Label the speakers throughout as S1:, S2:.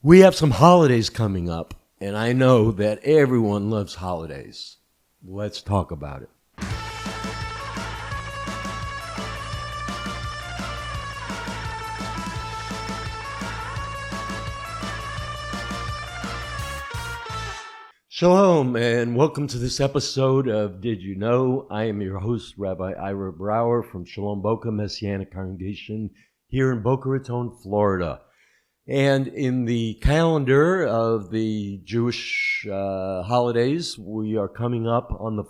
S1: We have some holidays coming up, and I know that everyone loves holidays. Let's talk about it. Shalom, and welcome to this episode of Did You Know? I am your host, Rabbi Ira Brower from Shalom Boca Messianic Congregation here in Boca Raton, Florida. And in the calendar of the Jewish holidays, we are coming up on the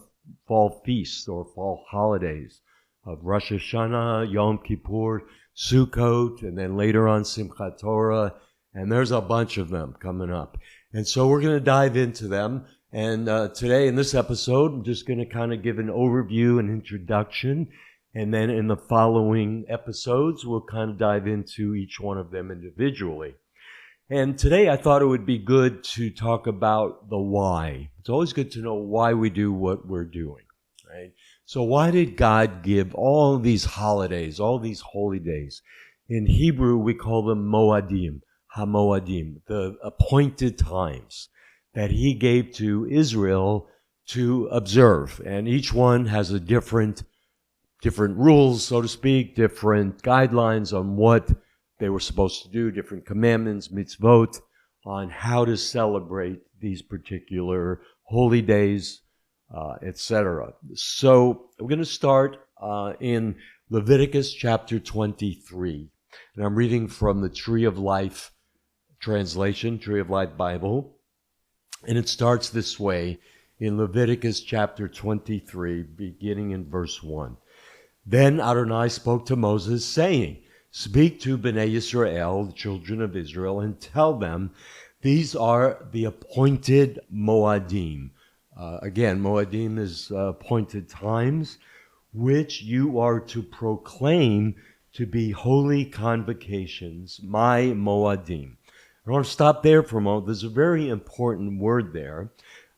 S1: fall feasts or fall holidays of Rosh Hashanah, Yom Kippur, Sukkot, and then later on Simchat Torah. And there's a bunch of them coming up. And so we're going to dive into them. And today in this episode, I'm just going to kind of give an overview and introduction. And then in the following episodes, we'll kind of dive into each one of them individually. And today I thought it would be good to talk about the why. It's always good to know why we do what we're doing, right? So why did God give all these holidays, all these holy days? In Hebrew, we call them Moadim, HaMoadim, the appointed times that he gave to Israel to observe. And each one has a different rules, so to speak, different guidelines on what they were supposed to do, different commandments, mitzvot, on how to celebrate these particular holy days, etc. So we're going to start in Leviticus chapter 23. And I'm reading from the Tree of Life translation, Tree of Life Bible. And it starts this way in Leviticus chapter 23, beginning in verse 1. Then Adonai spoke to Moses, saying, Speak to Bnei Yisrael, the children of Israel, and tell them, these are the appointed Moadim. Again, Moadim is appointed times, which you are to proclaim to be holy convocations, my Moadim. I want to stop there for a moment. There's a very important word there.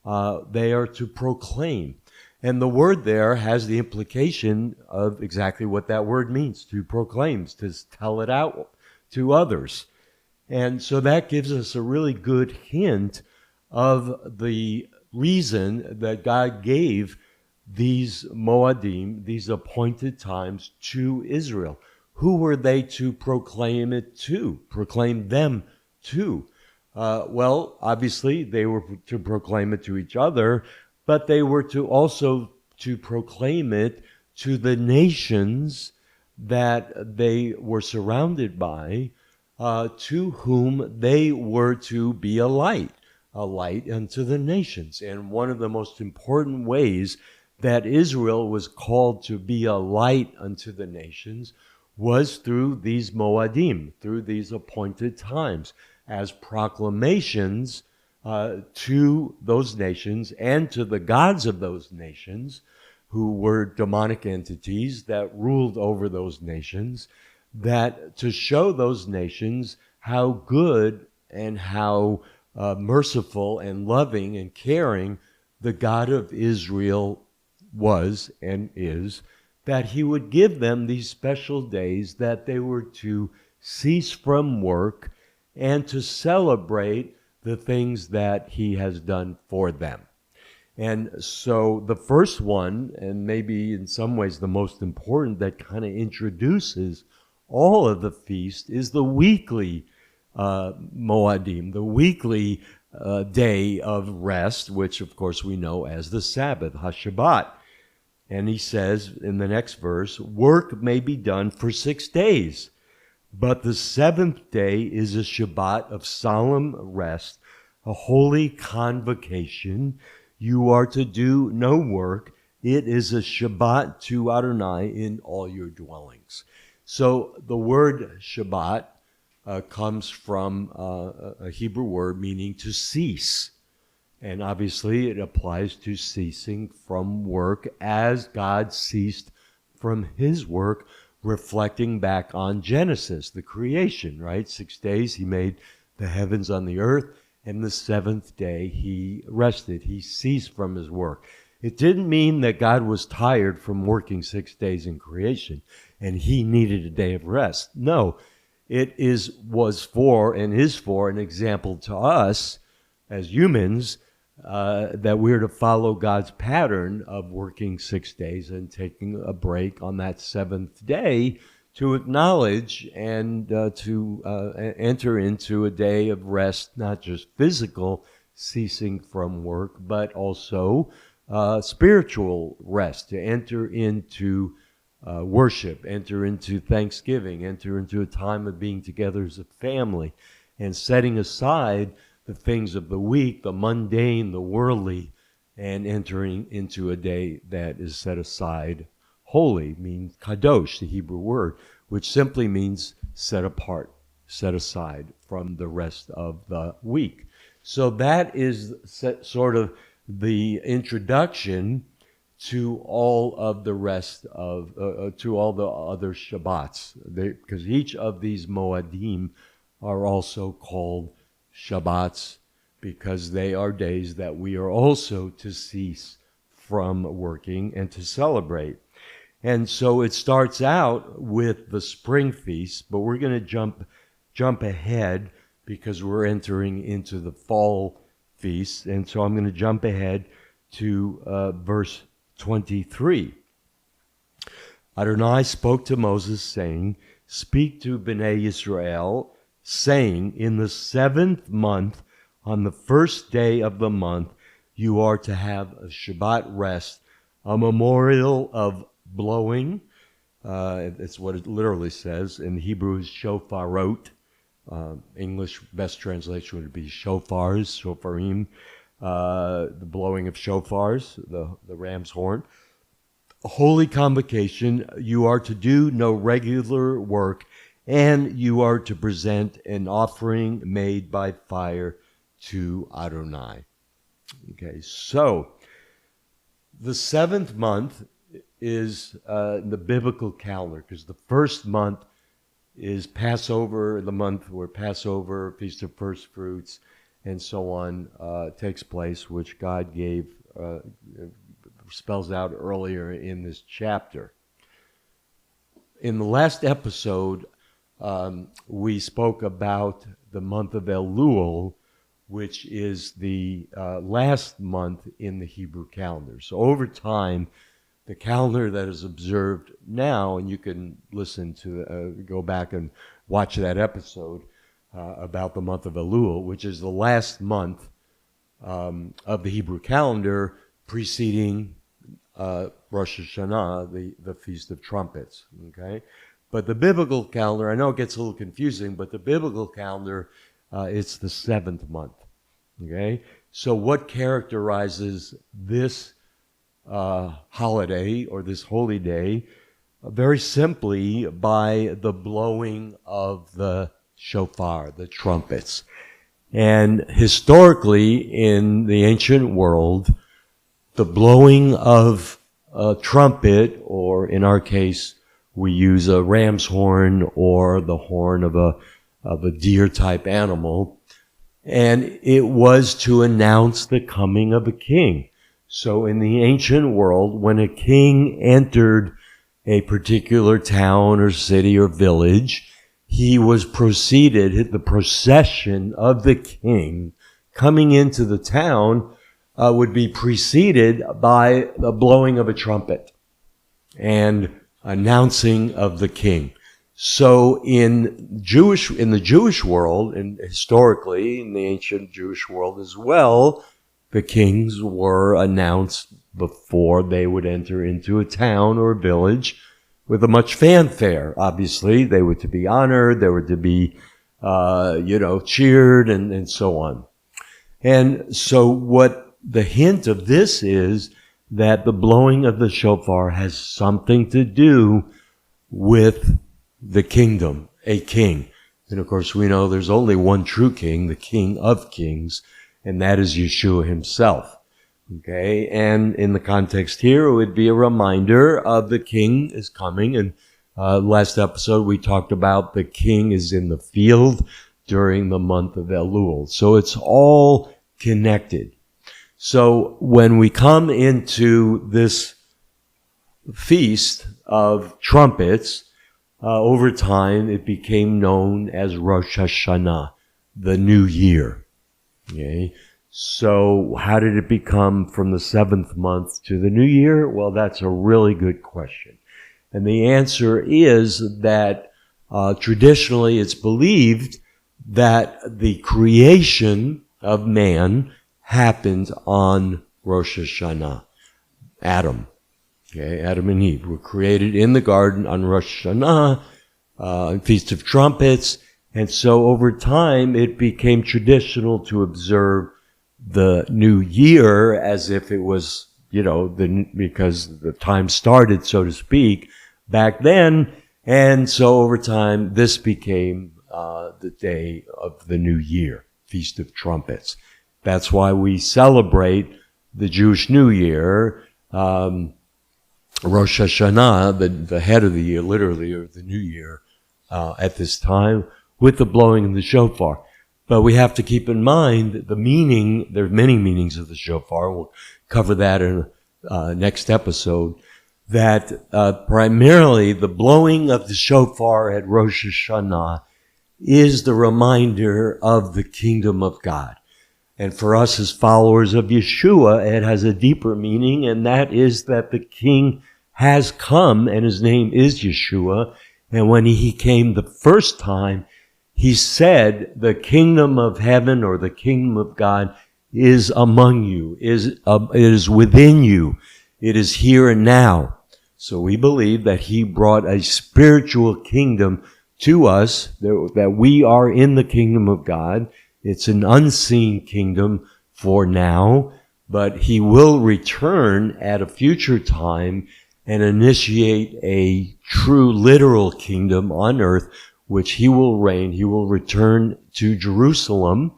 S1: They are to proclaim. And the word there has the implication of exactly what that word means, to proclaim, to tell it out to others. And so that gives us a really good hint of the reason that God gave these Moadim, these appointed times, to Israel. Who were they to proclaim it to? Proclaim them to? Well, obviously, they were to proclaim it to each other, but they were to also to proclaim it to the nations that they were surrounded by, to whom they were to be a light unto the nations. And one of the most important ways that Israel was called to be a light unto the nations was through these Moadim, through these appointed times, as proclamations to those nations and to the gods of those nations, who were demonic entities that ruled over those nations, that to show those nations how good and how merciful and loving and caring the God of Israel was and is, that he would give them these special days that they were to cease from work and to celebrate the things that he has done for them. And so the first one, and maybe in some ways the most important, that kind of introduces all of the feast, is the weekly Moadim, the weekly day of rest, which of course we know as the Sabbath, HaShabbat. And he says in the next verse, work may be done for 6 days, but the seventh day is a Shabbat of solemn rest, a holy convocation. You are to do no work. It is a Shabbat to Adonai in all your dwellings. So the word Shabbat comes from a Hebrew word meaning to cease. And obviously it applies to ceasing from work as God ceased from his work, reflecting back on Genesis, the creation, right? 6 days he made the heavens on the earth, and the seventh day he rested. He ceased from his work. It didn't mean that God was tired from working 6 days in creation and he needed a day of rest. No, it was for and is for an example to us as humans that we're to follow God's pattern of working 6 days and taking a break on that seventh day to acknowledge and to enter into a day of rest, not just physical ceasing from work, but also spiritual rest, to enter into worship, enter into thanksgiving, enter into a time of being together as a family, and setting aside the things of the week, the mundane, the worldly, and entering into a day that is set aside holy, means kadosh, the Hebrew word, which simply means set apart, set aside from the rest of the week. So that is sort of the introduction to all of the rest of, to all the other Shabbats, because each of these Moadim are also called Shabbats because they are days that we are also to cease from working and to celebrate. And so it starts out with the spring feast, but we're going to jump ahead because we're entering into the fall feast. And so I'm going to jump ahead to verse 23. Adonai spoke to Moses, saying, "Speak to Bnei Israel, saying, in the 7th month, on the first day of the month, you are to have a Shabbat rest, a memorial of blowing." It's what it literally says. In Hebrew is shofarot. English best translation would be shofars, shofarim, the blowing of shofars, the ram's horn. A holy convocation, you are to do no regular work, and you are to present an offering made by fire to Adonai. Okay, so the 7th month is the biblical calendar, because the first month is Passover, the month where Passover, Feast of First Fruits, and so on takes place, which God gave, spells out earlier in this chapter. In the last episode, we spoke about the month of Elul, which is the last month in the Hebrew calendar. So over time, the calendar that is observed now, and you can listen to, go back and watch that episode about the month of Elul, which is the last month of the Hebrew calendar preceding Rosh Hashanah, the Feast of Trumpets, okay? But the biblical calendar, I know it gets a little confusing, but the biblical calendar, it's the 7th month, okay? So what characterizes this holiday or this holy day? Very simply by the blowing of the shofar, the trumpets. And historically in the ancient world, the blowing of a trumpet, or in our case, we use a ram's horn or the horn of a deer type animal, and it was to announce the coming of a king. So in the ancient world, when a king entered a particular town or city or village, he was preceded, the procession of the king coming into the town would be preceded by the blowing of a trumpet and announcing of the king. So in the Jewish world, and historically in the ancient Jewish world as well, the kings were announced before they would enter into a town or a village with a much fanfare. Obviously, they were to be honored, they were to be, cheered and so on. And so what the hint of this is that the blowing of the shofar has something to do with the kingdom, a king. And of course, we know there's only one true king, the King of Kings, and that is Yeshua himself. Okay, and in the context here, it would be a reminder of the king is coming. And last episode, we talked about the king is in the field during the month of Elul. So it's all connected. So when we come into this feast of trumpets, over time, it became known as Rosh Hashanah, the New Year. Okay? So how did it become from the 7th month to the New Year? Well, that's a really good question. And the answer is that traditionally it's believed that the creation of man happened on Rosh Hashanah. Adam. Okay, Adam and Eve were created in the garden on Rosh Hashanah, Feast of Trumpets, and so over time it became traditional to observe the New Year as if it was, because the time started, so to speak, back then, and so over time this became the day of the New Year, Feast of Trumpets. That's why we celebrate the Jewish New Year, Rosh Hashanah, the head of the year, literally, or the New Year, at this time, with the blowing of the shofar. But we have to keep in mind the meaning. There are many meanings of the shofar. We'll cover that in next episode. That primarily the blowing of the shofar at Rosh Hashanah is the reminder of the kingdom of God. And for us as followers of Yeshua, it has a deeper meaning, and that is that the King has come, and his name is Yeshua. And when he came the first time, he said, the kingdom of heaven or the kingdom of God is among you, it is within you. It is here and now. So we believe that he brought a spiritual kingdom to us, that we are in the kingdom of God. It's an unseen kingdom for now, but he will return at a future time and initiate a true literal kingdom on earth, which he will reign. He will return to Jerusalem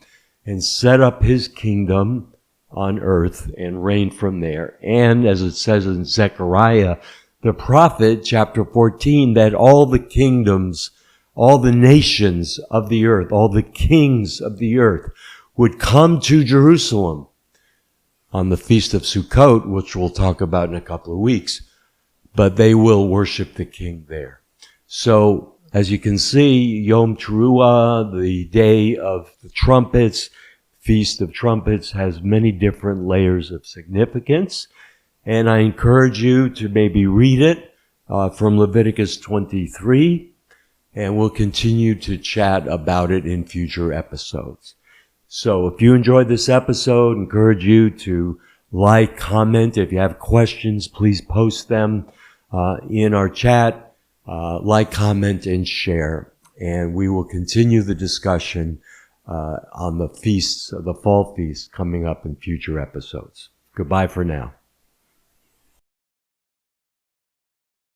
S1: and set up his kingdom on earth and reign from there. And as it says in Zechariah, the prophet, chapter 14, that all the kingdoms, all the nations of the earth, all the kings of the earth would come to Jerusalem on the Feast of Sukkot, which we'll talk about in a couple of weeks, but they will worship the King there. So, as you can see, Yom Teruah, the day of the trumpets, Feast of Trumpets, has many different layers of significance, and I encourage you to maybe read it from Leviticus 23, and we'll continue to chat about it in future episodes. So if you enjoyed this episode, I encourage you to like, comment. If you have questions, please post them in our chat. Like, comment, and share. And we will continue the discussion on the feasts, the fall feasts coming up in future episodes. Goodbye for now.